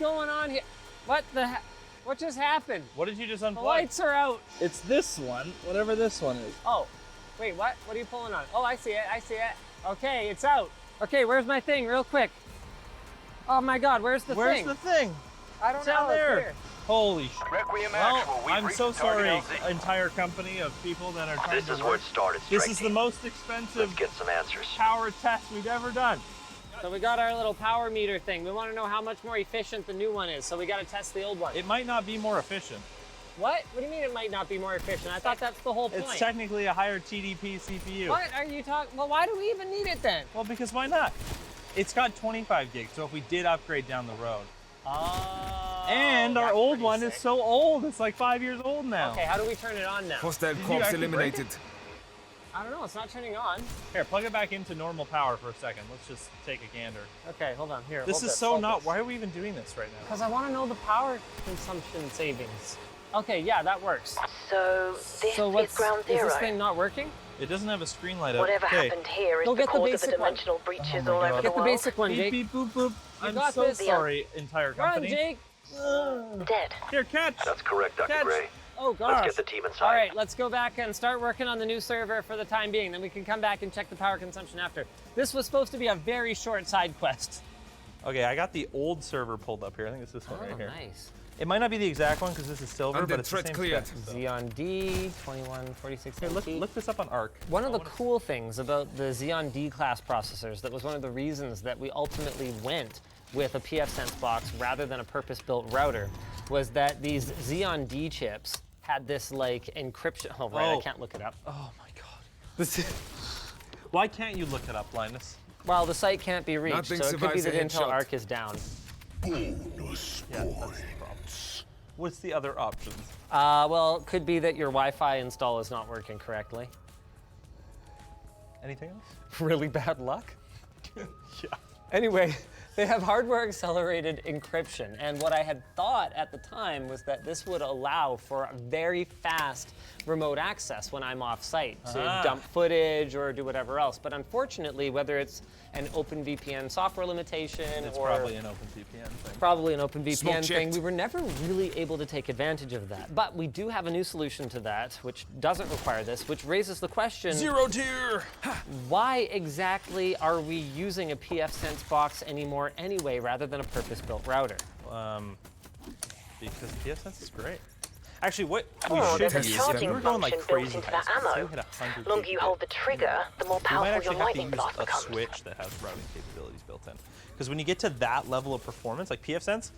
going on here? What just happened? What did you just unplug? The lights are out. It's this one, whatever this one is. Oh, wait, what? What are you pulling on? Oh, I see it, I see it. Okay, it's out. Okay, where's my thing, real quick? Oh my God, where's the thing? Where's the thing? I don't It's know, down there. It's here. Holy sh**. Well, I'm so sorry, entire company of people that are trying to This is work. where it started, This Strike is the Team. most expensive Let's get some answers. power test we've ever done. So we got our little power meter thing. We want to know how much more efficient the new one is, so we got to test the old one. It might not be more efficient. What? What do you mean it might not be more efficient? I thought that's the whole point. It's technically a higher TDP CPU. What are you talking? Well, why do we even need it then? Well, because why not? It's got 25 gigs, so if we did upgrade down the road. Oh. And our that's old pretty one sick. is so old, it's like 5 years old now. Okay, how do we turn it on now? Hostile you corps actually break eliminated. I don't know, it's not turning on. Here, plug it back into normal power for a second. Let's just take a gander. Okay, hold on, here. This is so not, why are we even doing this right now? Because I want to know the power consumption savings. Okay, yeah, that works. So this is ground Is zero. this thing not working? It doesn't have a screen light up. Whatever Okay. happened here is Go the get the cause of the basic one. dimensional breaches Oh my all over God. the Get the world. basic one, Beep, Jake. beep, boop, boop. I'm got so this. sorry, entire Run, company. Jake! Dead. Here, catch. That's correct, Dr. Catch. Gray. Oh, gosh. Let's get the team inside. All right, let's go back and start working on the new server for the time being. Then we can come back and check the power consumption after. This was supposed to be a very short side quest. Okay, I got the old server pulled up here. I think it's this one right here. Nice. It might not be the exact one because this is silver, And but the it's the threat same cleared. spec, so. Xeon D, 2146. Here, look this up on Arc. One of the cool things about the Xeon D class processors, that was one of the reasons that we ultimately went with a PFSense box rather than a purpose-built router, was that these Xeon D chips had this like encryption. Oh, right, Oh. I can't look it up. Oh my God. This is... Why can't you look it up, Linus? Well, the site can't be reached, Nothing so it could be survives that a Intel headshot. Arc is down. Yeah, that's the problem. What's the other options? Well, it could be that your Wi-Fi install is not working correctly. Anything else? Really bad luck. Yeah. Anyway, they have hardware accelerated encryption, and what I had thought at the time was that this would allow for a very fast remote access when I'm off site to dump footage or do whatever else. But unfortunately, whether it's an OpenVPN software limitation It's or probably an OpenVPN thing. probably an OpenVPN Smoke thing, checked. we were never really able to take advantage of that. But we do have a new solution to that, which doesn't require this, which raises the question, Zero tier. why exactly are we using a PFSense box anymore anyway, rather than a purpose-built router? Because PFSense is great. Actually, what we Oh, should there's a use, charging we were going like function built crazy into high that speed, so ammo. we hit 100 The longer you gigabit. hold the trigger, the more We might powerful your actually have to lightning use blast a becomes. switch that has routing capabilities built in. Because when you get to that level of performance, like PFSense,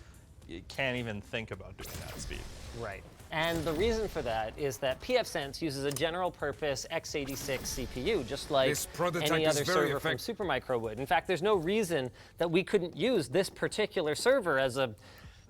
you can't even think about doing that speed. Right. And the reason for that is that PFSense uses a general purpose x86 CPU, just like This prototype any is other very server from effective. Supermicro would. In fact, there's no reason that we couldn't use this particular server as a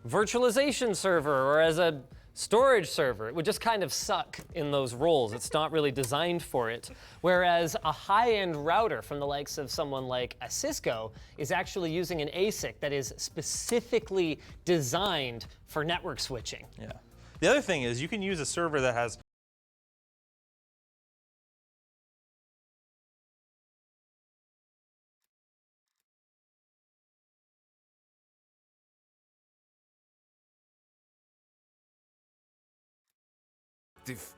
virtualization server or as a storage server. It would just kind of suck in those roles. It's not really designed for it. Whereas a high-end router from the likes of someone like a Cisco is actually using an ASIC that is specifically designed for network switching. Yeah. The other thing is you can use a server that has Diff.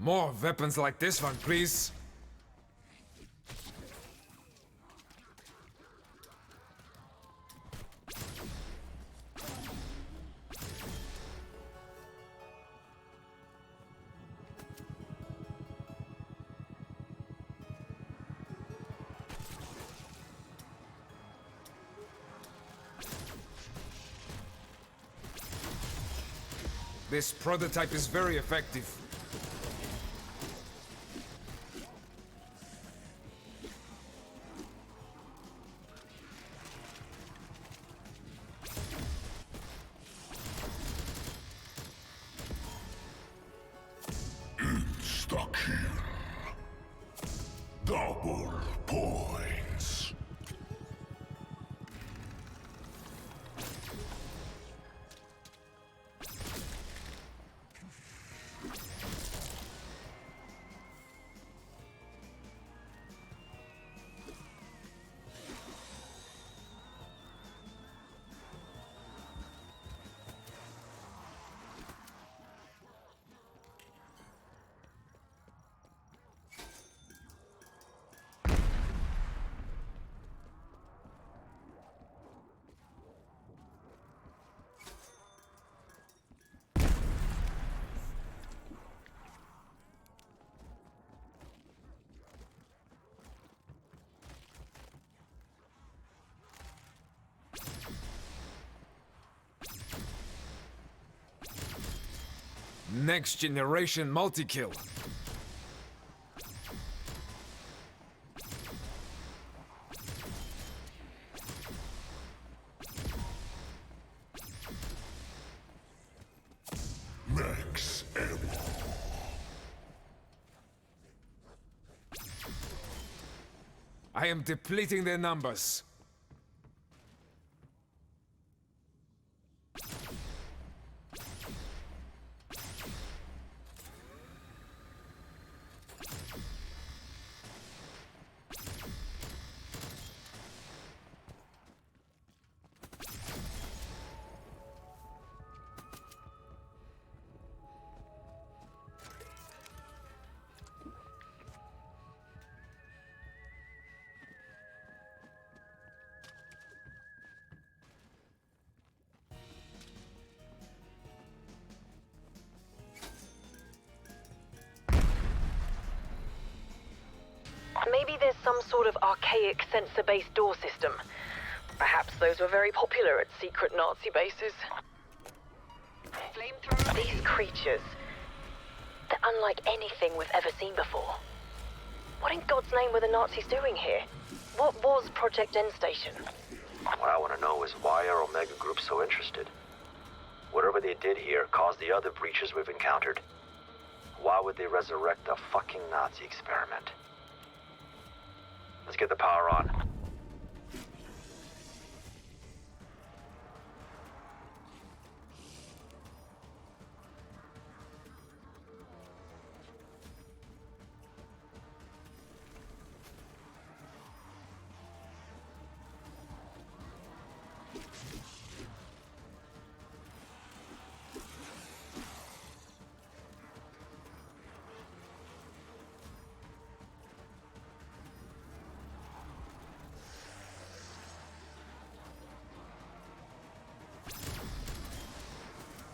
More weapons like this one, please. This prototype is very effective. Insta kill. Double points. Next generation multi-kill. Max ammo. I am depleting their numbers. Maybe there's some sort of archaic sensor-based door system. Perhaps those were very popular at secret Nazi bases. These creatures, they're unlike anything we've ever seen before. What in God's name were the Nazis doing here? What was Project End Station? What I want to know is why are Omega Group so interested? Whatever they did here caused the other breaches we've encountered. Why would they resurrect the fucking Nazi experiment? Let's get the power on.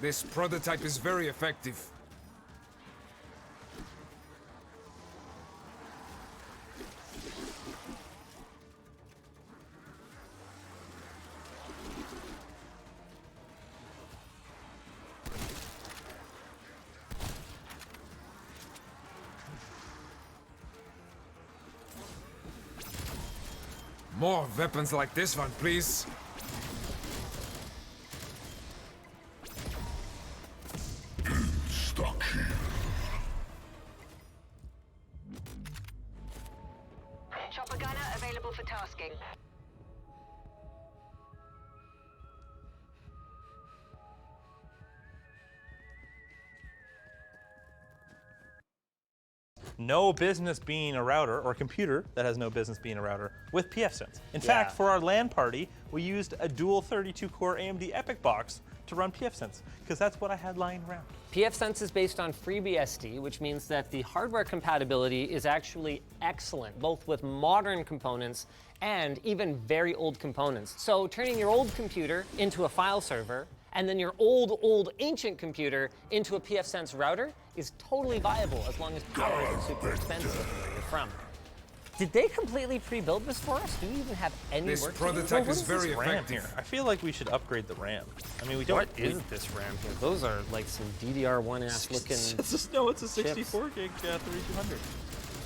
This prototype is very effective. More weapons like this one, please. Insta kill. Chopper gunner available for tasking. No business being a router, or a computer that has no business being a router, with pfSense. In fact, for our LAN party, we used a dual 32-core AMD EPYC box to run pfSense, because that's what I had lying around. pfSense is based on FreeBSD, which means that the hardware compatibility is actually excellent, both with modern components and even very old components. So turning your old computer into a file server and then your old ancient computer into a pfSense router is totally viable as long as power isn't super expensive where you're from. Did they completely pre-build this for us? Do we even have any This work to do? prototype What is is very this RAM effective. here? I feel like we should upgrade the RAM. I mean, we don't. What is this RAM here? Those are like some DDR1-ass looking. No, it's a 64 gig 3200.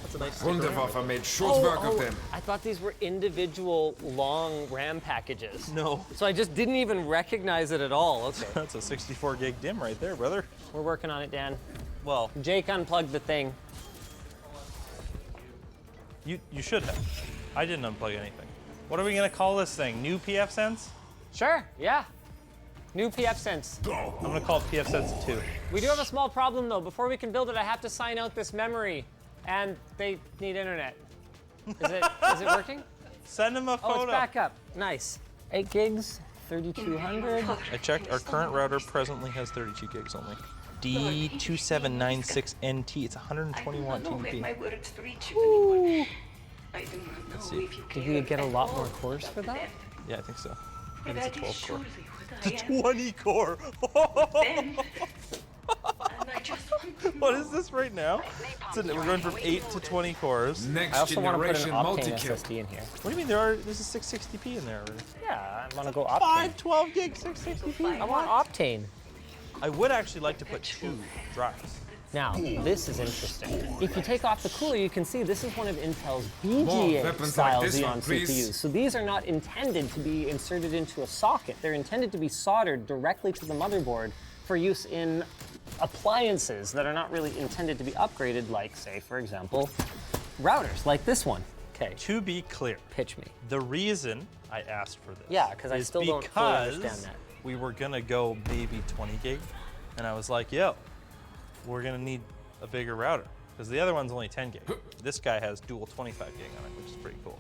That's a nice. Wunderwaffe made short work of them. I thought these were individual long RAM packages. No, So I just didn't even recognize it at all. Okay, that's a 64 gig DIMM right there, brother. we're working on it, Dan. Well, Jake unplugged the thing. you should have. I didn't unplug anything. What are we gonna call this thing? New pfSense? Sure, yeah. New pfSense. I'm gonna call it pfSense 2. We do have a small problem though. Before we can build it, I have to sign out this memory, and they need internet. Is it working? Send him a Oh, photo. it's back up. Nice. 8 gigs, 3200. I checked. Our current router presently has 32 gigs only. D2796NT. It's 121 TDP. words reach anyone. I do not know see. if you Did we get a lot more cores for that? Yeah, I think so. I think That it's a is 12 core. surely what I am. 20 core. Then, and I just want to What is this right now? We're going from 8 to 20 cores. I Next also want to put an generation Optane multi-kill. SSD in here. What do you mean there's a 660p in there already? Yeah, I want to go Optane. 512 gig 660p. I want Optane. I would actually like to put 2 drives. Now, this is interesting. If you take off the cooler, you can see this is one of Intel's More BGA weapons style like this Xeon one, please. CPUs. So these are not intended to be inserted into a socket. They're intended to be soldered directly to the motherboard for use in appliances that are not really intended to be upgraded, like, say, for example, routers, like this one. Okay, To be clear, pitch me. the reason I asked for this Yeah, 'cause I is still don't fully because understand that. we were gonna go maybe 20 gig, and I was like, yo, we're gonna need a bigger router because the other one's only 10 gig. This guy has dual 25 gig on it, which is pretty cool.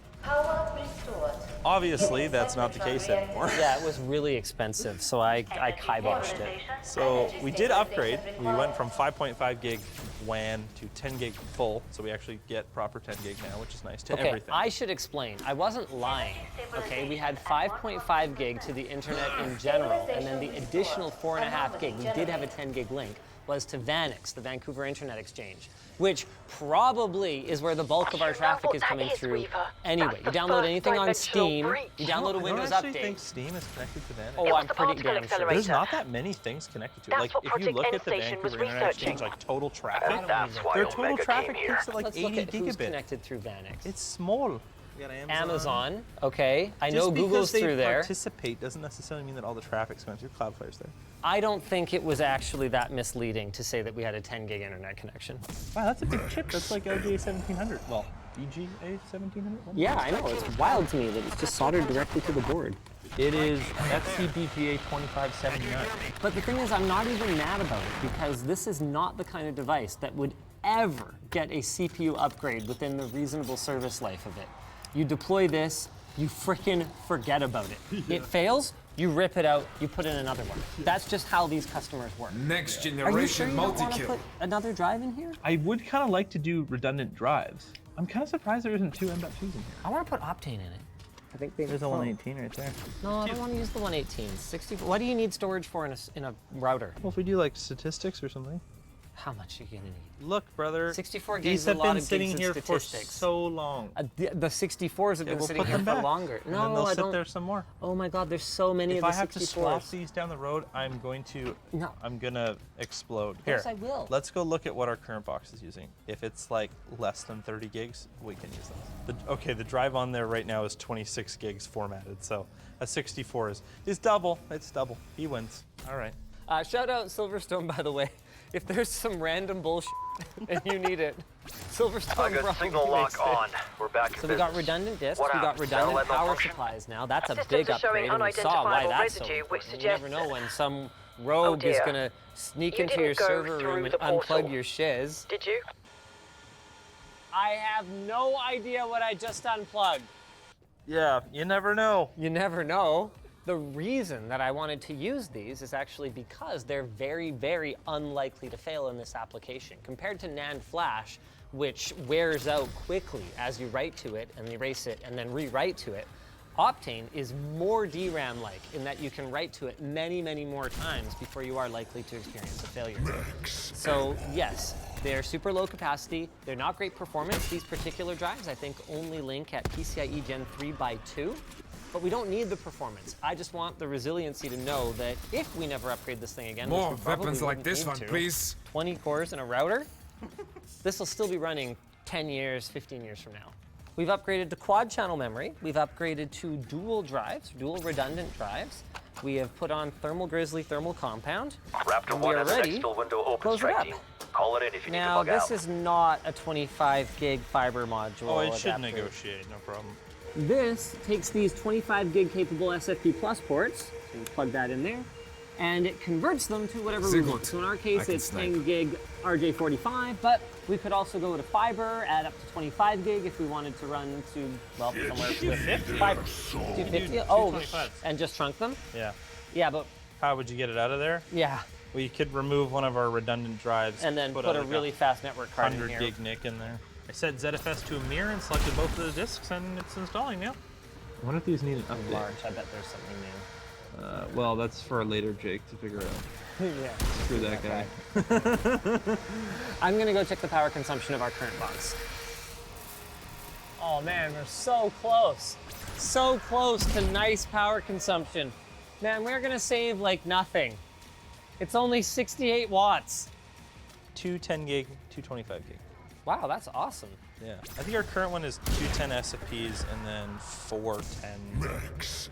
Obviously, that's not the case anymore. Yeah, it was really expensive, so I kiboshed it. So we did upgrade. We went from 5.5 gig WAN to 10 gig full, so we actually get proper 10 gig now, which is nice, to Okay, everything. I should explain. I wasn't lying. Okay, we had 5.5 gig to the internet in general, and then the additional 4.5 gig, we did have a 10 gig link, was to Vanix, the Vancouver Internet Exchange, which probably is where the bulk of our traffic is coming through. Anyway, you download anything on Steam, you download a Windows I don't actually update. think Steam is connected to Vanix. Oh, I'm pretty damn sure. There's not that many things connected to it. That's Like, what if you Project look N at the Station was Vancouver Internet researching. Exchange, like total traffic, That's why their total Omega traffic came here. peaks at like Let's 80 look at who's gigabit. connected through Vanix. It's small. You got Amazon, okay. I know Just Google's because they through there. participate doesn't necessarily mean that all the traffic's going through. Cloudflare's there. I don't think it was actually that misleading to say that we had a 10 gig internet connection. Wow, that's a big chip. That's like LGA 1700. Well, VGA 1700? Yeah, I know. It's wild to me that it's just soldered directly to the board. It is FCBGA 2579. But the thing is, I'm not even mad about it because this is not the kind of device that would ever get a CPU upgrade within the reasonable service life of it. You deploy this, you frickin' forget about it. It fails, you rip it out, you put in another one. That's just how these customers work. Next Are you sure generation you don't want to multi-kill. put another drive in here? I would kind of like to do redundant drives. I'm kind of surprised there isn't 2 M.2s in here. I want to put Optane in it. I think they There's a 118 right there. No, I don't want to use the 118. 64. What do you need storage for in a router? Well, if we do like statistics or something. How much are you gonna need? Look, brother. 64 gigs These is a have lot been of sitting gigs here of for statistics. so long. The 64s have been We'll sitting put here them for back. longer. And No, then they'll I sit don't. there some more. Oh my God, there's so many If of the I have 64s. to swap these down the road, I'm going to explode. Here, Yes, I will. let's go look at what our current box is using. If it's like less than 30 gigs, we can use those. Okay, the drive on there right now is 26 gigs formatted, so a 64 is double. It's double. He wins. All right. Shout out Silverstone, by the way. If there's some random bullshit and you need it, Silverstone I got probably signal lock makes it. on. We're back in So we got business. redundant disks, What we got else? redundant Satellite power malfunction? supplies now. That's a Systems big are showing upgrade, and we saw why unidentifiable that's so residue, which important. You never suggests- know when some rogue is dear. gonna sneak You into didn't your go server through room and the unplug portal. your shiz. Did you? I have no idea what I just unplugged. Yeah, you never know. You never know. The reason that I wanted to use these is actually because they're very, very unlikely to fail in this application. Compared to NAND flash, which wears out quickly as you write to it and erase it and then rewrite to it, Optane is more DRAM-like in that you can write to it many, many more times before you are likely to experience a failure. So yes, they're super low capacity. They're not great performance. These particular drives, I think, only link at PCIe Gen 3 by 2. But we don't need the performance. I just want the resiliency to know that if we never upgrade this thing again, More which we probably weapons like wouldn't this need one, to, please. 20 cores in a router, this will still be running 10 years, 15 years from now. We've upgraded to quad channel memory. We've upgraded to dual drives, dual redundant drives. We have put on thermal grizzly, thermal compound. Raptor and 1 we are has an ready. exfil window open, Close it strike up. team. Call it in if you Now, need to bug this out. is not a 25 gig fiber module. Oh, it should adapter. negotiate, no problem. This takes these 25 gig capable SFP plus ports, so you plug that in there, and it converts them to whatever we Sehr want. gut. So in our I case, can it's snipe. 10 gig RJ45, but we could also go to fiber, add up to 25 gig if we wanted to run to, well, somewhere with fiber. 250? Oh, 225. and just trunk them? Yeah. Yeah, but How would you get it out of there? yeah. We could remove one of our redundant drives. And then put like a really fast network card in 100 here. gig NIC in there. I set ZFS to a mirror and selected both of the disks, and it's installing now. I wonder if these need an update. Large, I bet there's something new. Well, that's for later, Jake, to figure out. Yeah. Screw that guy. I'm gonna go check the power consumption of our current box. Oh man, we're so close. So close to nice power consumption. Man, we're gonna save like nothing. It's only 68 watts. Two 10 gig, two 25 gig. Wow, that's awesome. Yeah. I think our current one is two 10 SFPs and then four 10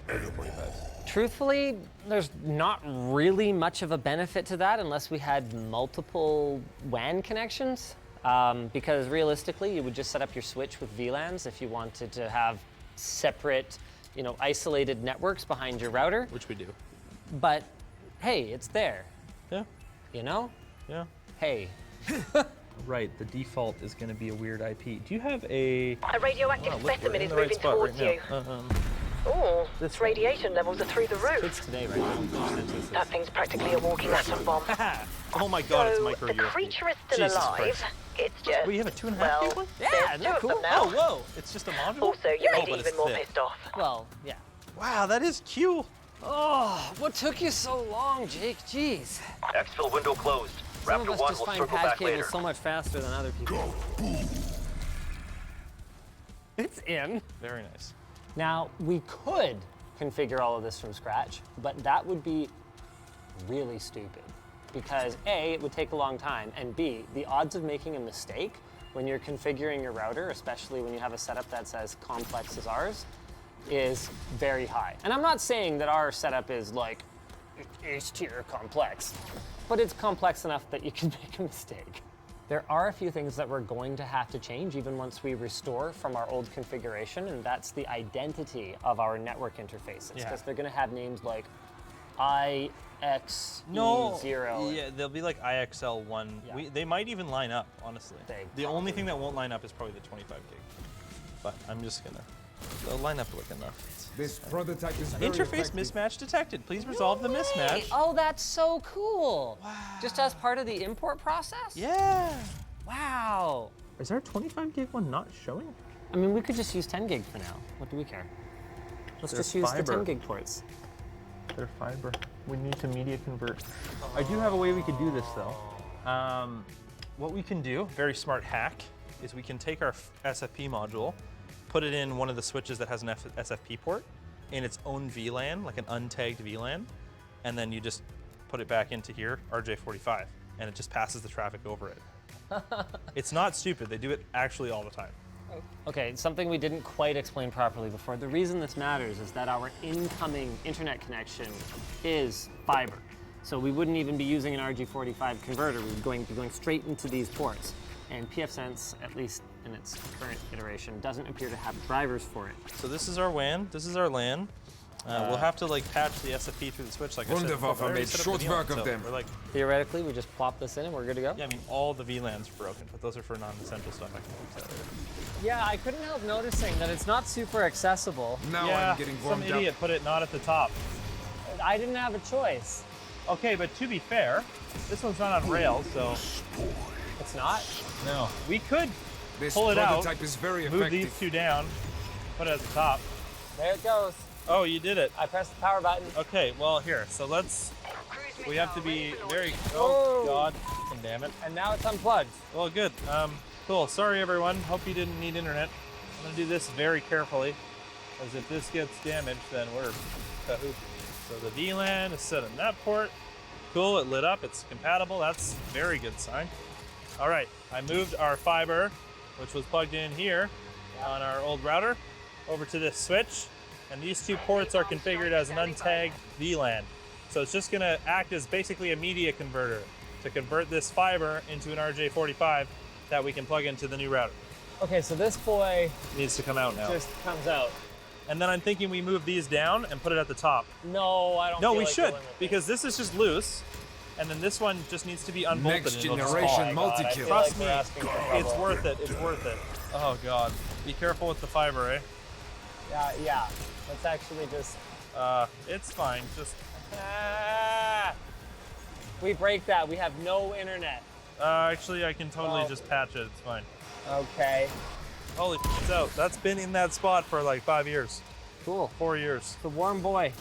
45s. Truthfully, there's not really much of a benefit to that unless we had multiple WAN connections. Because realistically, you would just set up your switch with VLANs if you wanted to have separate, isolated networks behind your router. Which we do. But hey, it's there, Yeah. Yeah. Hey. Right, the default is going to be a weird IP. Do you have a... A radioactive look, we're specimen in is the right moving spot towards right you. now. Oh, its radiation levels are through the roof. It's today, right? That thing's practically a walking atom bomb. Oh my god, it's So micro the USB. creature is still Jesus alive. Christ. It's just, We have a 2.5 well, gig one? Yeah, there's isn't two that of them cool? now. Oh, whoa! It's just a module? Also, you Oh, made but me it's even more thick. pissed off. Well, yeah. Wow, that is cute. Oh, what took you so long, Jake? Jeez. Exfil window closed. Some of Raptor us 1 just will find circle pad back cables later. so much faster than other people. It's in. Very nice. Now, we could configure all of this from scratch, but that would be really stupid. Because A, it would take a long time, and B, the odds of making a mistake when you're configuring your router, especially when you have a setup that's as complex as ours, is very high. And I'm not saying that our setup is like H-tier complex, but it's complex enough that you can make a mistake. There are a few things that we're going to have to change even once we restore from our old configuration, and that's the identity of our network interfaces, because Yeah. they're going to have names like IXE0. Yeah, they'll be like IXL1. Yeah. They might even line up, honestly. They The only thing that won't line up is probably the 25 gig. But I'm just gonna... They'll line up quick enough. This prototype is very Interface effective. mismatch detected. Please resolve the mismatch. Oh, that's so cool. Wow. Just as part of the import process? Yeah. Wow. Is our 25 gig one not showing? I mean, we could just use 10 gig for now. What do we care? Let's They're just use the fiber. 10 gig ports. They're fiber. We need to media convert. I do have a way we could do this though. What we can do, very smart hack, is we can take our SFP module, put it in one of the switches that has an SFP port in its own VLAN, like an untagged VLAN, and then you just put it back into here, RJ45, and it just passes the traffic over it. It's not stupid. They do it actually all the time. Okay, something we didn't quite explain properly before. The reason this matters is that our incoming internet connection is fiber. So we wouldn't even be using an RJ45 converter. We would be going straight into these ports. And pfSense, at least in its current iteration, doesn't appear to have drivers for it. So this is our WAN, this is our LAN. We'll have to patch the SFP through the switch, like I said. Wunderwaffe before. I already made set up short the VLAN, work of so them. We're like, Theoretically, we just plop this in and we're good to go? yeah, I mean, all the VLANs are broken, but those are for non-essential stuff. I can fix that later. Yeah, I couldn't help noticing that it's not super accessible. Now Yeah, I'm getting some warmed idiot up. put it not at the top. I didn't have a choice. Okay, but to be fair, this one's not on rails, so It's not? no. We could This pull it out, prototype is very move effective. these two down, put it at the top. There it goes. Oh, you did it. I pressed the power button. Okay, well here, so let's, Cruise we have to missile be ready for very, launch. oh God, damn it. And now it's unplugged. Well, good. Cool. Sorry, everyone. Hope you didn't need internet. I'm gonna do this very carefully, as if this gets damaged, then we're kahooty. So the VLAN is set on that port. Cool. It lit up. It's compatible. That's a very good sign. All right. I moved our fiber, which was plugged in here on our old router, over to this switch, and these two ports are configured as an untagged VLAN. So it's just gonna act as basically a media converter to convert this fiber into an RJ45 that we can plug into the new router. Okay, so this boy Needs to come out now. just comes out. And then I'm thinking we move these down and put it at the top. No, I don't No, feel we like should, doing it. because this is just loose, and then this one just needs to be unbolted. Next and it'll just generation fall. I multi-kill. feel Trust like me, we're asking for it's trouble. worth it. It's worth it. Oh God, be careful with the fiber, eh? Yeah. Let's actually just... It's fine. Just We break that. We have no internet. actually, I can totally Oh. just patch it. It's fine. Okay. Holy shit, it's out. That's been in that spot for like 5 years, Cool. 4 years. The warm boy.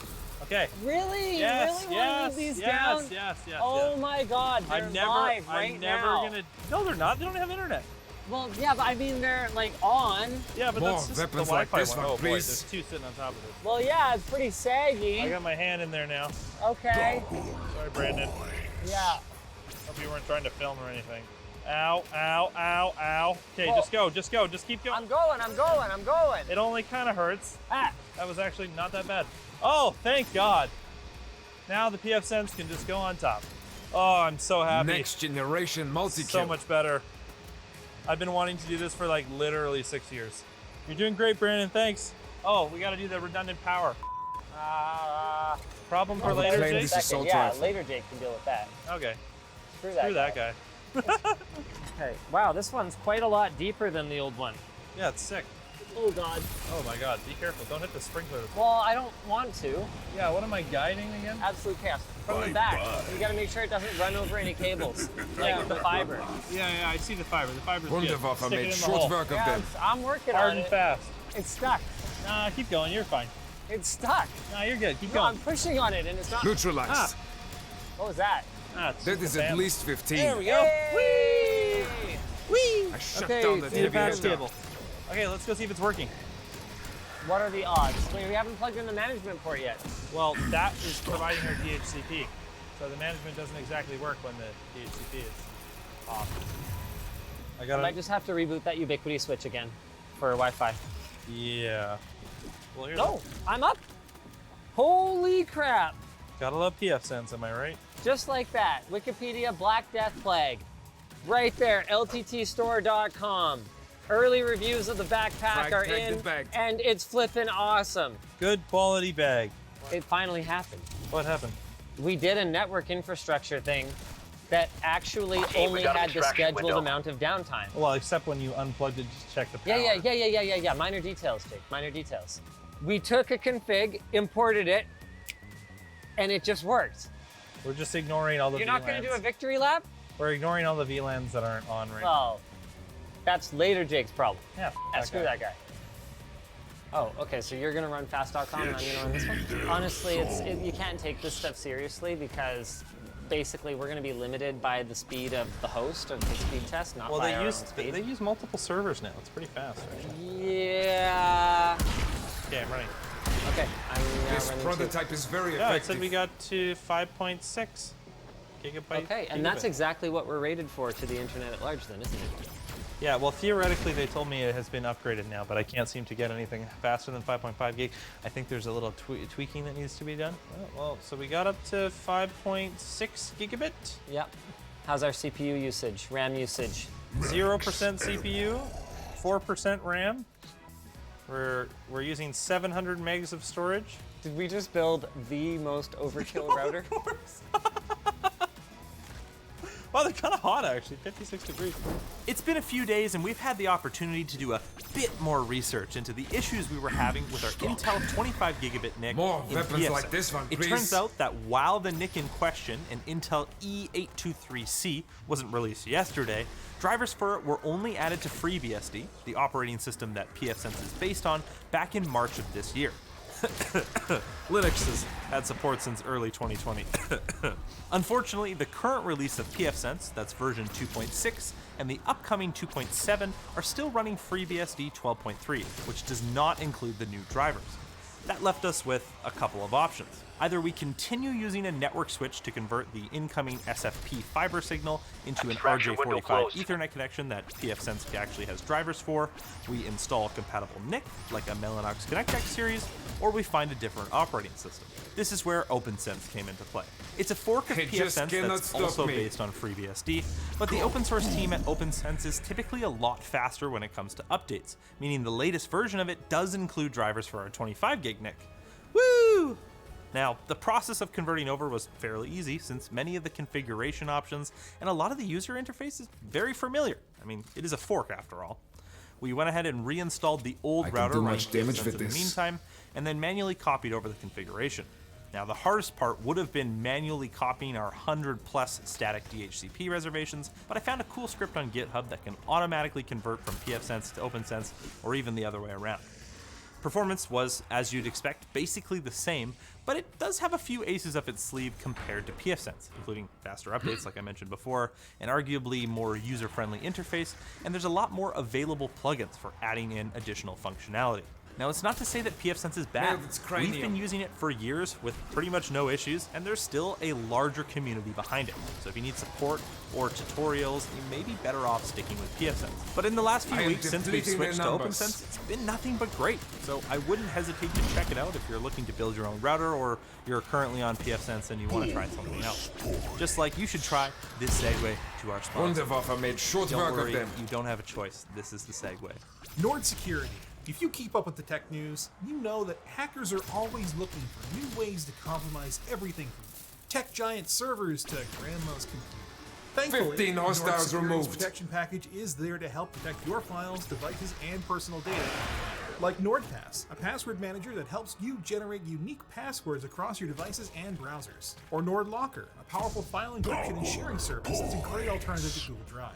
Okay. Really? Yes, really yes, want to move these yes, down? yes. Oh my God, they're live right I'm never now. gonna. No, they're not. They don't have internet. Well, yeah, but I mean they're like on. Yeah, but More that's just the weapons Wi-Fi like this one. one, Oh boy, please. there's two sitting on top of it. Well, yeah, it's pretty saggy. I got my hand in there now. Okay. Sorry, Brandon. Yeah. Hope you weren't trying to film or anything. Ow, ow, ow, ow. Okay, Whoa. just go, just keep going. I'm going. It only kind of hurts. Ah. That was actually not that bad. Oh, thank God. Now the PF Sense can just go on top. Oh, I'm so happy. Next generation multi-kill. So much better. I've been wanting to do this for like literally 6 years. You're doing great, Brandon. Thanks. Oh, we got to do the redundant power. Problem for later, playing Jake? this assault yeah, rifle. later Jake can deal with that. Okay. Screw Screw that guy. Okay. Wow, this one's quite a lot deeper than the old one. Yeah, it's sick. Oh God. Oh my God, be careful. Don't hit the sprinkler. Well, I don't want to. Yeah, what am I guiding again? Absolute chaos. From the back, you gotta make sure it doesn't run over any cables, like with the fiber. Yeah, I see the fiber. The fiber's good. Wunderwaffe Stick it made in the short hole. work of Yeah, them. I'm working Hard on and it. fast. It's stuck. Nah, keep going. You're fine. It's stuck. Nah, you're good. Keep No, going. I'm pushing on it and it's not. Neutralized. What was that? Ah, it's That just is a at fan. least 15. There we go. Whee! Whee! I shut Okay, down that See the heavy patch hitter. cable. Okay, let's go see if it's working. What are the odds? Wait, we haven't plugged in the management port yet. Well, that is providing our DHCP. So the management doesn't exactly work when the DHCP is off. I I gotta. might just have to reboot that Ubiquity switch again for Wi-Fi. Yeah. Well, here's No, I'm up. Holy crap. Gotta love PF Sense, am I right? Just like that. Wikipedia Black Death Plague. Right there, lttstore.com. Early reviews of the backpack Fragged, are tagged, in, and bagged. and it's flipping awesome. Good quality bag. It finally happened. What happened? We did a network infrastructure thing that actually Team, only we got an had the extraction scheduled window. amount of downtime. Well, except when you unplugged it, just check the power. Yeah. Minor details, Jake. Minor details. We took a config, imported it, and it just worked. We're just ignoring all the You're VLANs. not going to do a victory lap? We're ignoring all the VLANs that aren't on right now. Well, that's later Jake's problem. Yeah, Screw that guy. Oh, okay, so you're going to run fast.com and I'm going to run this one? Honestly, you can't take this stuff seriously because basically we're going to be limited by the speed of the host of the speed test, not Well, by they our use own speed. they use multiple servers now. It's pretty fast, right? Yeah. Okay, I'm running. Okay, I'm now This running prototype is very Yeah, it effective. said we got to 5.6 gigabytes. Okay, and that's exactly what we're rated for to the internet at large then, isn't it? Yeah, well, theoretically, they told me it has been upgraded now, but I can't seem to get anything faster than 5.5 gig. I think there's a little tweaking that needs to be done. Oh, well, so we got up to 5.6 gigabit, Yep. How's our CPU usage, RAM usage? 0% CPU, 4% RAM. We're using 700 megs of storage. Did we just build the most overkill router? Wow, they're kind of hot actually, 56 degrees. It's been a few days and we've had the opportunity to do a bit more research into the issues we were having with our Intel 25 gigabit NIC More in weapons PFSense. like this one, It please. turns out that while the NIC in question, an Intel E823C, wasn't released yesterday, drivers for it were only added to FreeBSD, the operating system that PFSense is based on, back in March of this year. Linux has had support since early 2020. Unfortunately, the current release of PFSense, that's version 2.6, and the upcoming 2.7 are still running FreeBSD 12.3, which does not include the new drivers. That left us with a couple of options. Either we continue using a network switch to convert the incoming SFP fiber signal into an Extraction window RJ45 closed. Ethernet connection that PFSense actually has drivers for, we install a compatible NIC, like a Mellanox ConnectX series, or we find a different operating system. This is where OpenSense came into play. It's a fork of It just PFSense cannot that's stop also me. based on FreeBSD, but the open source team at OpenSense is typically a lot faster when it comes to updates, meaning the latest version of it does include drivers for our 25 gig NIC. Woo! Now, the process of converting over was fairly easy since many of the configuration options and a lot of the user interface is very familiar. I mean, it is a fork after all. We went ahead and reinstalled the old I can router do running much damage PFSense with in the this. meantime, and then manually copied over the configuration. Now, the hardest part would have been manually copying our 100 plus static DHCP reservations, but I found a cool script on GitHub that can automatically convert from PFSense to OpenSense, or even the other way around. Performance was, as you'd expect, basically the same, but it does have a few aces up its sleeve compared to PFSense, including faster updates like I mentioned before, an arguably more user-friendly interface, and there's a lot more available plugins for adding in additional functionality. Now, it's not to say that PFSense is bad. Nailed its cranium. We've been using it for years with pretty much no issues, and there's still a larger community behind it. So if you need support or tutorials, you may be better off sticking with PFSense. But in the last few I am weeks since we've depleting their switched to numbers. OpenSense, it's been nothing but great. So I wouldn't hesitate to check it out if you're looking to build your own router or you're currently on PFSense and you want to try something else. Just like you should try this segue to our sponsor. Wunderwaffe made short Don't work worry, of them. you don't have a choice. This is the segue. Nord Security. If you keep up with the tech news, you know that hackers are always looking for new ways to compromise everything from tech giant servers to grandma's computer. Thankfully, 15 Nord hostiles Security's removed. protection package is there to help protect your files, devices, and personal data. Like NordPass, a password manager that helps you generate unique passwords across your devices and browsers. Or NordLocker, a powerful file encryption and sharing service that's a great alternative to Google Drive.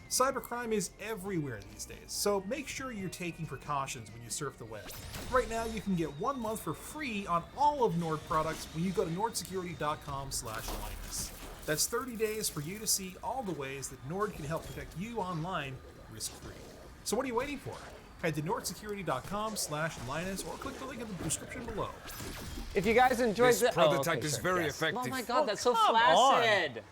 Cybercrime is everywhere these days, so make sure you're taking precautions when you surf the web. Right now, you can get 1 month for free on all of Nord products when you go to nordsecurity.com/Linus. That's 30 days for you to see all the ways that Nord can help protect you online risk-free. So what are you waiting for? Head to nordsecurity.com/Linus or click the link in the description below. If you guys enjoyed This the prototype okay, is sure, very yes. effective. Oh my god, that's so come flaccid.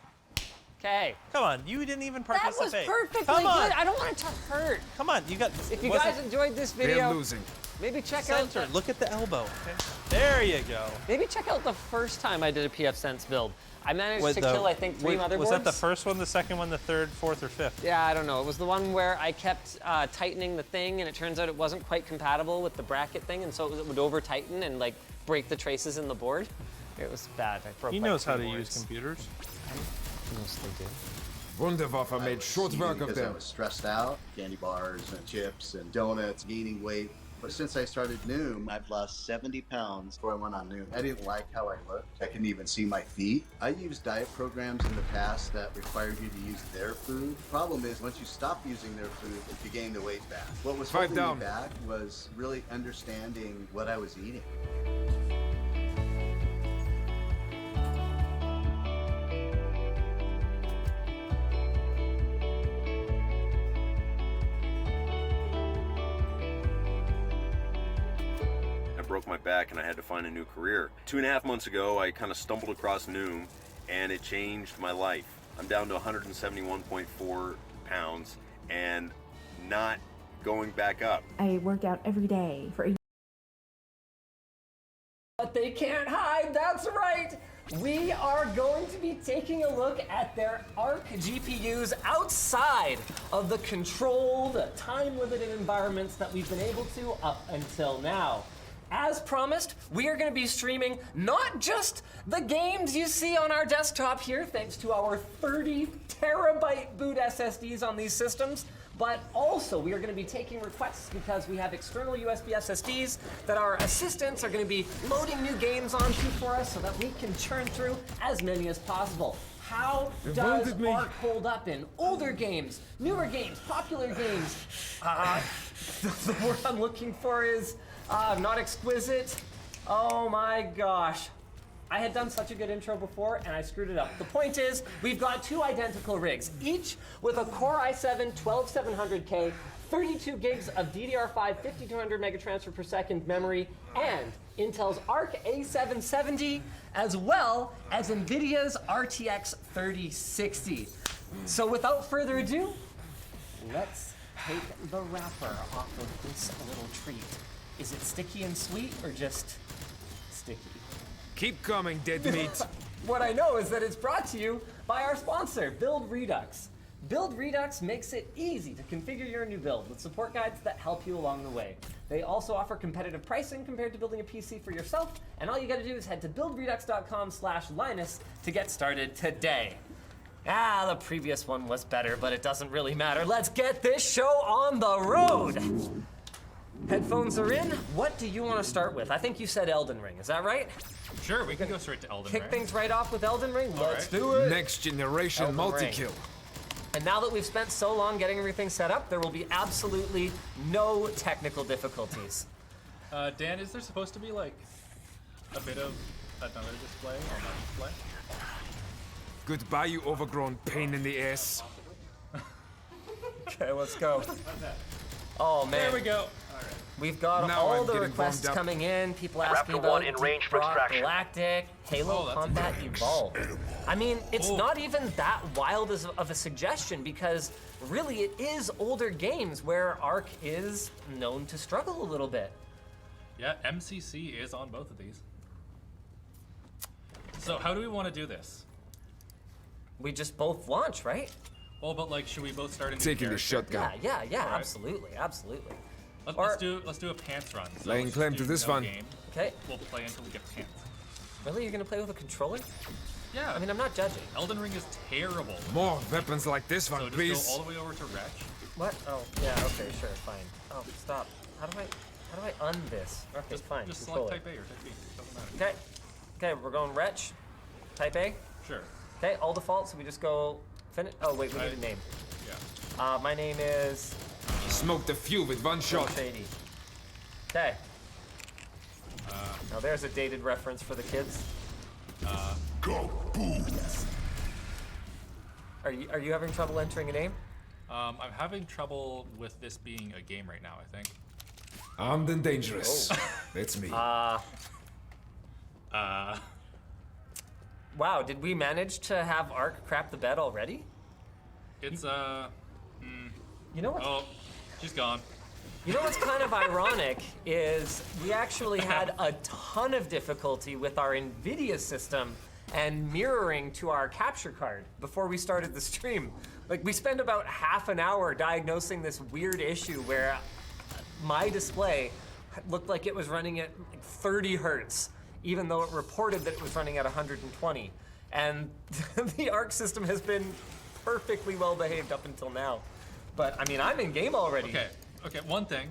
Okay. Come on, you didn't even That was participate. perfectly Come on. good. I don't want it to hurt. Come on, you got. If you was guys it enjoyed this They're video, losing. maybe check center? out Look at the elbow. Okay. There you go. maybe check out the first time I did a PFSense build. I managed Wait, to kill I think 3 motherboards. Was that the first one, the second one, the third, fourth, or fifth? Yeah, I don't know. It was the one where I kept tightening the thing, and it turns out it wasn't quite compatible with the bracket thing, and so it would over tighten and like break the traces in the board. It was bad. I broke. He like, knows how 3 to boards. use computers. Mostly do. Wunderwaffe made short work of because I them. was stressed out, candy bars and chips and donuts, gaining weight. But since I started Noom, I've lost 70 pounds before I went on Noom. I didn't like how I looked. I couldn't even see my feet. I used diet programs in the past that required you to use their food. Problem is, once you stop using their food, you gain the weight back. What was Five holding down. me back was really understanding what I was eating. I broke my back and I had to find a new career. 2.5 months ago, I kind of stumbled across Noom and it changed my life. I'm down to 171.4 pounds and not going back up. I work out every day for a But they can't hide, that's right! We are going to be taking a look at their ARC GPUs outside of the controlled, time-limited environments that we've been able to up until now. as promised, we are going to be streaming not just the games you see on our desktop here, thanks to our 30 terabyte boot SSDs on these systems, but also we are going to be taking requests because we have external USB SSDs that our assistants are going to be loading new games onto for us so that we can churn through as many as possible. How does ARC hold up in older games, newer games, popular games? The word I'm looking for is not exquisite. Oh my gosh. I had done such a good intro before and I screwed it up. The point is, we've got two identical rigs, each with a Core i7 12700K, 32 gigs of DDR5 5200 megatransfer per second memory, and Intel's Arc A770, as well as NVIDIA's RTX 3060. So without further ado, let's take the wrapper off of this little treat. Is it sticky and sweet or just sticky? Keep coming, dead meat. What I know is that it's brought to you by our sponsor, Build Redux. Build Redux makes it easy to configure your new build with support guides that help you along the way. They also offer competitive pricing compared to building a PC for yourself, and all you gotta do is head to buildredux.com/Linus to get started today. The previous one was better, but it doesn't really matter. Let's get this show on the road. Headphones are in. What do you want to start with? I think you said Elden Ring, is that right? Sure, we can go straight to Elden Ring. Kick things right off with Elden Ring? Let's do it. Next generation Elden multi-kill. Ring. And now that we've spent so long getting everything set up, there will be absolutely no technical difficulties. Dan, is there supposed to be like a bit of another display on my display? Goodbye, you overgrown pain in the ass. Okay, let's go. Oh man. There we go. We've got Now all I'm the getting requests warmed up. coming in, people asking Raptor about 1 in range for extraction. Galactic, Halo Combat Evolved. I mean, it's not even that wild of a suggestion because really it is older games where ARC is known to struggle a little bit. Yeah, MCC is on both of these. So how do we want to do this? We just both launch, right? Well, but like, should we both start in Taking the shotgun. Yeah, All right. absolutely. Let's do a pants run. So Laying let's claim do to this no one. game. Okay. We'll play until we get pants. Really, you're gonna play with a controller? Yeah. I mean, I'm not judging. Elden Ring is terrible. More weapons like this one, So just please. go all the way over to Wretch. What? Oh, yeah. Okay, sure, fine. Oh, stop. How do I un this? Okay, fine. Just controller. select Type A or Type B. Doesn't matter. Okay, we're going Wretch. Type A. Sure. Okay, all default. So we just go finish. Oh wait, we need a name. Yeah. My name is Smoked a few with one shot. Shady. Okay. Now there's a dated reference for the kids. Kaboom! Are you having trouble entering a name? I'm having trouble with this being a game right now, I think. Armed and dangerous. That's me. Wow, did we manage to have ARC crap the bed already? It's You know what? Oh, she's gone. You know what's kind of ironic is we actually had a ton of difficulty with our NVIDIA system and mirroring to our capture card before we started the stream. Like, we spent about half an hour diagnosing this weird issue where my display looked like it was running at like 30 hertz, even though it reported that it was running at 120. And the ARC system has been perfectly well behaved up until now. But I mean, I'm in game already. Okay, one thing.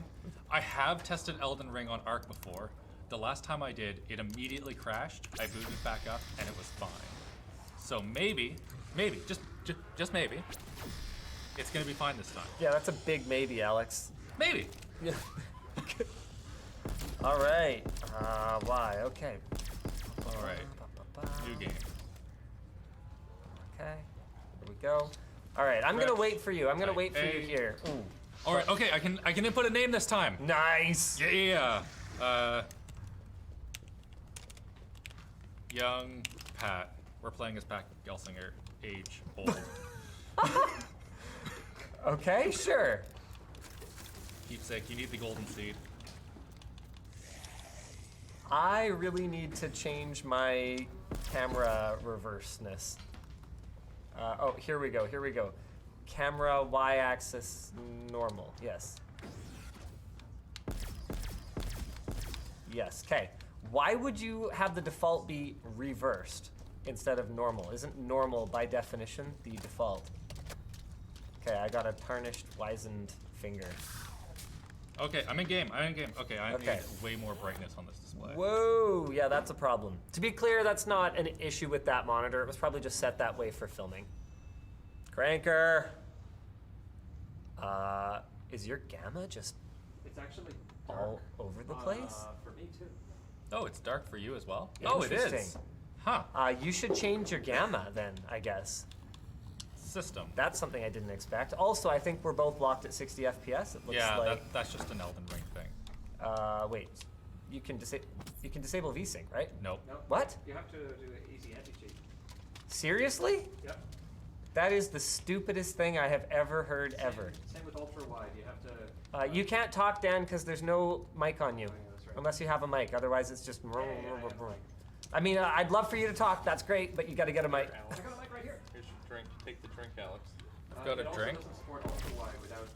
I have tested Elden Ring on ARC before. The last time I did, it immediately crashed. I booted it back up and it was fine. So maybe, just maybe, it's gonna be fine this time. Yeah, that's a big maybe, Alex. Maybe. Yeah. All right. Why? Okay. All right. New game. Okay. Here we go. All right. I'm gonna wait for you. I'm gonna wait for you here. Ooh. All right. Okay. I can input a name this time. Nice. Yeah. Young Pat. We're playing as Pat Gelsinger. Age old. Okay. Sure. Keepsake. You need the golden seed. I really need to change my camera reverseness. Oh, here we go. Camera y-axis normal. Yes. Yes. Okay. Why would you have the default be reversed instead of normal? Isn't normal by definition the default? Okay, I got a tarnished, wizened finger. Okay, I'm in game. Okay, I Okay. need way more brightness on this display. Whoa, yeah, that's a problem. To be clear, that's not an issue with that monitor. It was probably just set that way for filming. Cranker. Is your gamma just It's actually all over the place? for me too. Oh, it's dark for you as well? Oh, it Interesting. is. Huh. You should change your gamma then, I guess. System. That's something I didn't expect. Also, I think we're both locked at 60 FPS. It looks Yeah, like. that's just an Elden Ring thing. Wait, you can disable VSync, right? Nope. No. What? You have to do an easy anti-cheat. Seriously? Yep. That is the stupidest thing I have ever heard ever. Same with ultra wide. You have to. You can't talk, Dan, because there's no mic on you, that's right. unless you have a mic. Otherwise, it's just. I have a mic. I mean, I'd love for you to talk. That's great, but you got to get a mic. I got a mic right here. Here's your drink. Take the drink, Alex. You've got a drink? It also doesn't support ultra wide without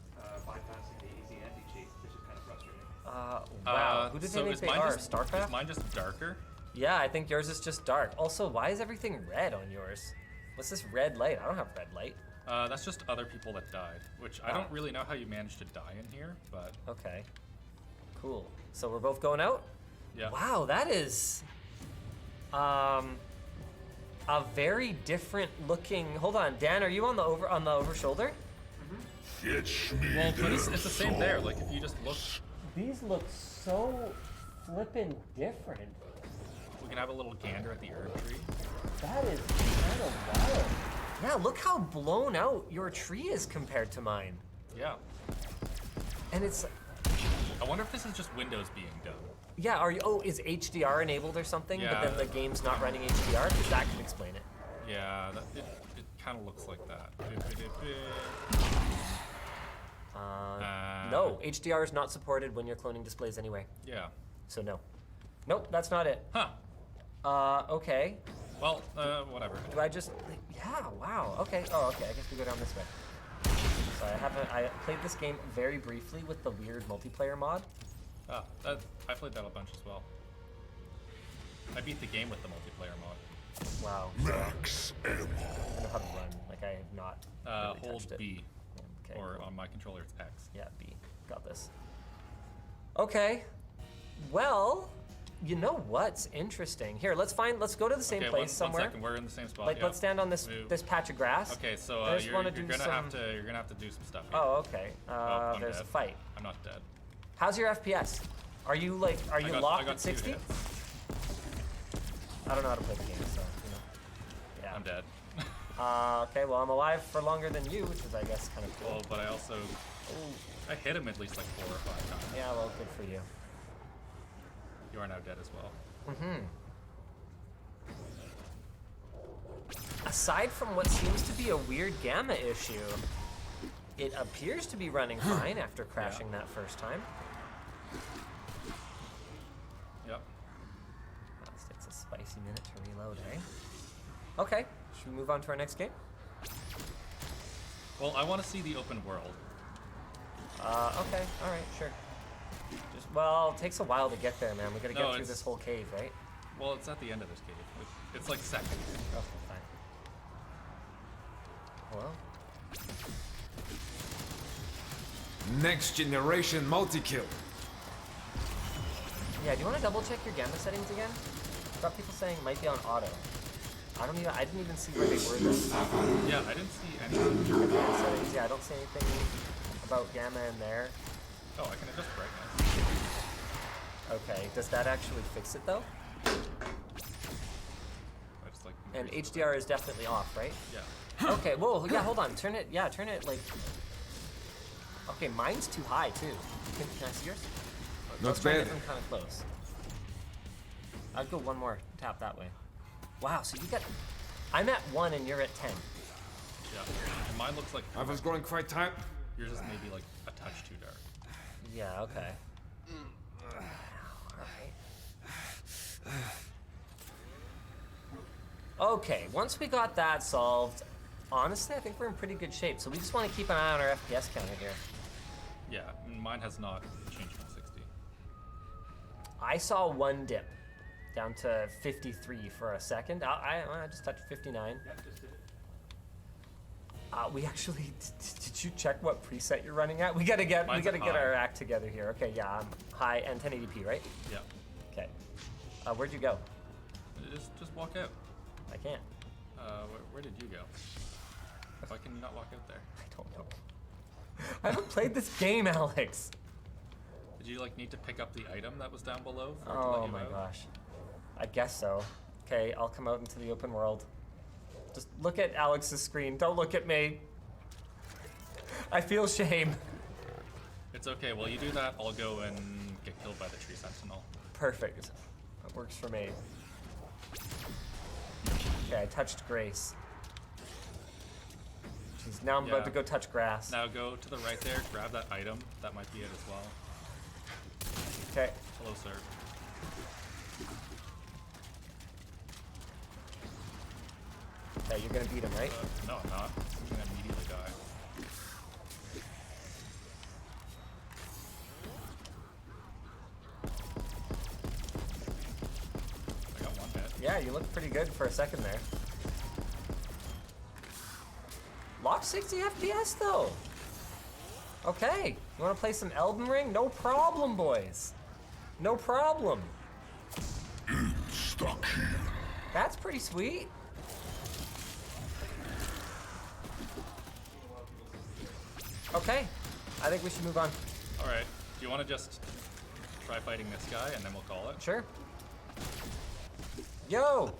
bypassing the easy anti-cheat, which is kind of frustrating. Wow. Who did they think they are? StarCraft? Is mine just darker? Yeah, I think yours is just dark. Also, why is everything red on yours? What's this red light? I don't have red light. That's just other people that died, which I don't really know how you managed to die in here, but Okay. Cool. So we're both going out? yeah. Wow, that is a very different looking. Hold on, Dan, are you on the over shoulder? Fetch me Well, but it's their the same there. Like if you just look, These look so flippin' different. we can have a little gander at the herb tree. That is kind of wild. Yeah, look how blown out your tree is compared to mine. Yeah. And it's, I wonder if this is just Windows being dumb. yeah, is HDR enabled or something? Yeah. But then the game's not running HDR? Because that could explain it. Yeah, it kind of looks like that. No, HDR is not supported when you're cloning displays anyway. Yeah. So no. Nope, that's not it. Huh. Okay. Well, whatever. Do I just, yeah, wow, okay. Oh, okay, I guess we go down this way. So I played this game very briefly with the weird multiplayer mod. Ah, I played that a bunch as well. I beat the game with the multiplayer mod. Wow. Max ammo. I don't know how to run, like I have not really Hold touched it. B, Okay, or cool. on my controller it's X. Yeah, B, got this. Okay, well, you know what's interesting? Here, let's go to the same Okay, place somewhere. 1 second, we're in the same spot. Like, yeah. let's stand on this Move. this patch of grass. Okay, so I just you're wanna gonna do have to do some stuff. Here. Oh, okay. I'm There's a dead. fight. I'm not dead. How's your FPS? Are you I locked got at 2 60? hits. I don't know how to play the game, so yeah. I'm dead. Okay, well I'm alive for longer than you, which is I guess kind of cool. Well, but I also I hit him at least like 4 or 5 times. Yeah, well, good for you. You are now dead as well. Aside from what seems to be a weird gamma issue, it appears to be running fine after crashing that first time. Yep. This takes a spicy minute to reload, eh? Okay, should we move on to our next game? Well, I want to see the open world. Okay, alright, sure. Well, it takes a while to get there, man. We gotta get through it's- this whole cave, right? Well, it's at the end of this cave. It's like second. Okay, fine. Hello? Next generation multi-kill. Yeah, do you want to double check your gamma settings again? I've got people saying it might be on auto. I didn't even see where they were though. Yeah, I didn't see anything. Gamma settings, yeah, I don't see anything about gamma in there. Oh, I can adjust brightness. Okay, does that actually fix it though? I just like And increase the- HDR is definitely off, right? Yeah. Okay, whoa, yeah, hold on. Turn it like... Okay, mine's too high too. Can I see yours? Let's try and bad. get them kind of close. I'd go one more tap that way. Wow, so you got... I'm at 1 and you're at 10. Yeah. And mine looks like I was going quite tight. yours is maybe like a touch too dark. Yeah, okay. Alright. Okay, once we got that solved, honestly, I think we're in pretty good shape. So we just want to keep an eye on our FPS counter here. Yeah, and mine has not changed from 60. I saw one dip down to 53 for a second. I just touched 59. Yeah, just did it. We actually, did you check what preset you're running at? We gotta get our act together here. Okay, yeah, I'm high and 1080p, right? Yeah. Okay. Where'd you go? Just walk out. I can't. Where did you go? Why can you not walk out there? I don't know. I haven't played this game, Alex. Did you like need to pick up the item that was down below? For it to Oh let you my out? gosh. I guess so. Okay, I'll come out into the open world. Just look at Alex's screen. Don't look at me. I feel shame. It's okay. While you do that, I'll go and get killed by the tree sentinel. Perfect. That works for me. Okay, I touched Grace. Jeez, now I'm about to go touch grass. Now go to the right there, grab that item. That might be it as well. Okay. Hello, sir. Okay, you're gonna beat him, right? No, I'm not. I'm gonna immediately die. I got one hit. Yeah, you look pretty good for a second there. Lock 60 FPS though. Okay, you wanna play some Elden Ring? No problem, boys. No problem. Stuck here. That's pretty sweet. Okay, I think we should move on. All right. Do you want to just try fighting this guy and then we'll call it? Sure. Yo!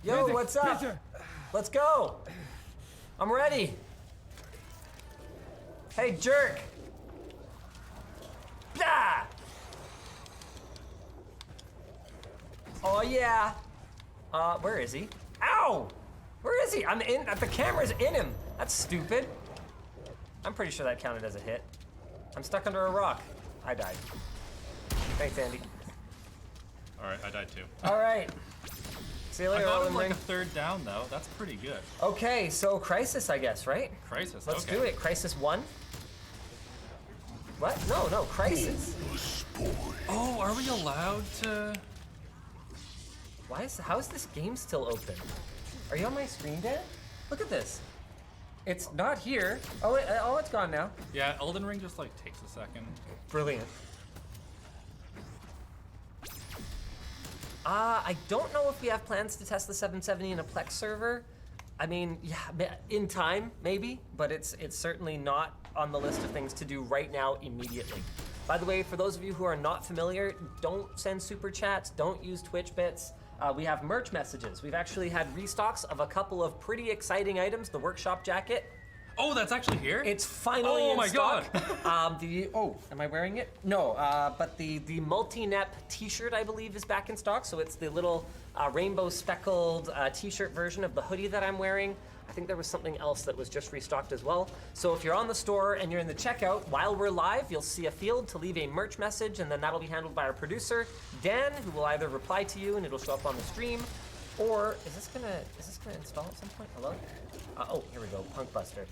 Yo, Medic, what's up? Peter. Let's go! I'm ready! Hey, jerk! Blah! Oh, yeah! Where is he? Ow! Where is he? I'm in, the camera's in him! That's stupid. I'm pretty sure that counted as a hit. I'm stuck under a rock. I died. Thanks, Andy. All right, I died too. All right. See you later, I got him Elden like Ring. a third down though. That's pretty good. Okay, so Crisis, I guess, right? Crisis. Let's okay. do it. Crisis 1. What? No, Crisis. Oh, are we allowed to? How is this game still open? Are you on my screen, Dan? Look at this. It's not here. Oh, it's gone now. Yeah, Elden Ring just like takes a second. Brilliant. I don't know if we have plans to test the 770 in a Plex server. I mean, yeah, in time, maybe, but it's certainly not on the list of things to do right now immediately. By the way, for those of you who are not familiar, don't send super chats, don't use Twitch bits. We have merch messages. We've actually had restocks of a couple of pretty exciting items. The workshop jacket. Oh, that's actually here? It's finally in stock. God. Am I wearing it? No, but the multi-nep t-shirt, I believe, is back in stock. So it's the little rainbow speckled t-shirt version of the hoodie that I'm wearing. I think there was something else that was just restocked as well. So if you're on the store and you're in the checkout, while we're live, you'll see a field to leave a merch message, and then that'll be handled by our producer, Dan, who will either reply to you and it'll show up on the stream, or is this gonna install at some point? Hello? Oh, here we go, Punkbuster.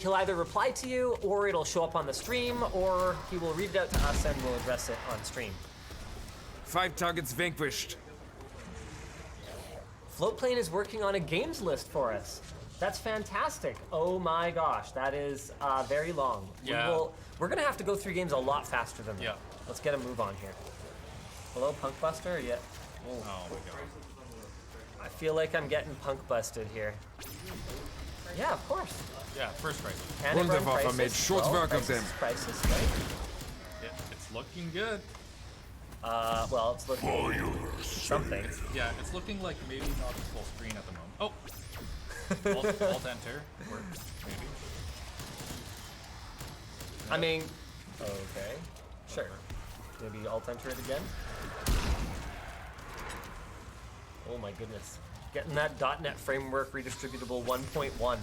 He'll either reply to you, or it'll show up on the stream, or he will read it out to us and we'll address it on stream. 5 targets vanquished. Floatplane is working on a games list for us. That's fantastic. Oh my gosh, that is very long. Yeah. We're gonna have to go through games a lot faster than that. Yeah. Let's get a move on here. Hello, Punkbuster? Yeah. Oh my god. I feel like I'm getting punk busted here. Yeah, of course. Yeah, first Crisis. Wunderwaffe made short work of them. Crisis, right? Yeah, it's looking good. Well, it's looking something. Yeah, it's looking like maybe not full screen at the moment. Oh! Alt enter works, maybe. I mean, okay, sure. Maybe alt enter it again. Oh my goodness. Getting that .NET Framework redistributable 1.1.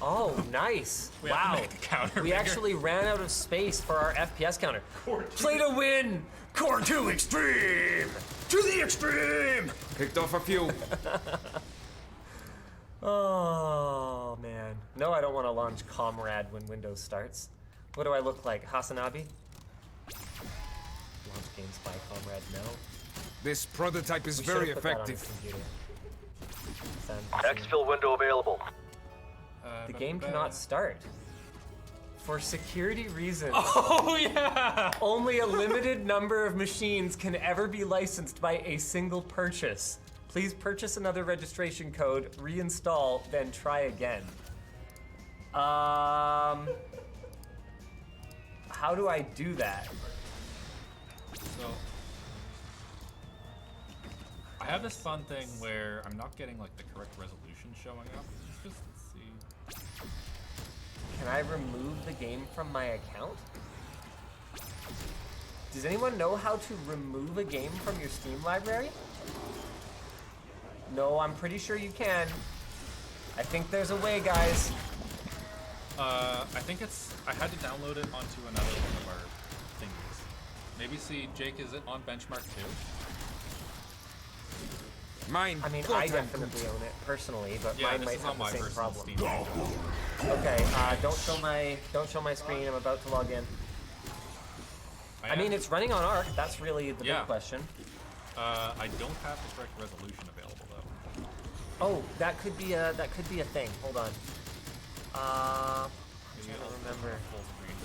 Oh, nice. We have to Wow. make the counter We bigger. actually ran out of space for our FPS counter. Play to win! Core 2 Extreme! To the extreme! Picked off a few. Oh, man. No, I don't want to launch Comrade when Windows starts. What do I look like? Hasanabi? Launch games by Comrade, no. This prototype is very effective. Exfil window available. The game cannot start. For security reasons. Oh, yeah! Only a limited number of machines can ever be licensed by a single purchase. Please purchase another registration code, reinstall, then try again. How do I do that? So, I have this fun thing where I'm not getting like the correct resolution showing up. Let's see. Can I remove the game from my account? Does anyone know how to remove a game from your Steam library? No, I'm pretty sure you can. I think there's a way, guys. I think it's, I had to download it onto another one of our thingies. Maybe see, Jake, is it on benchmark too? Mine. I mean, I definitely own it personally, but Yeah, mine this might is have on the my same personal problem. Steam. Okay, don't show my screen. I'm about to log in. I mean, it's running on Arc. That's really the big question. I don't have the correct resolution available though. Oh, that could be a thing. Hold on. Maybe I I'll don't remember. full screen.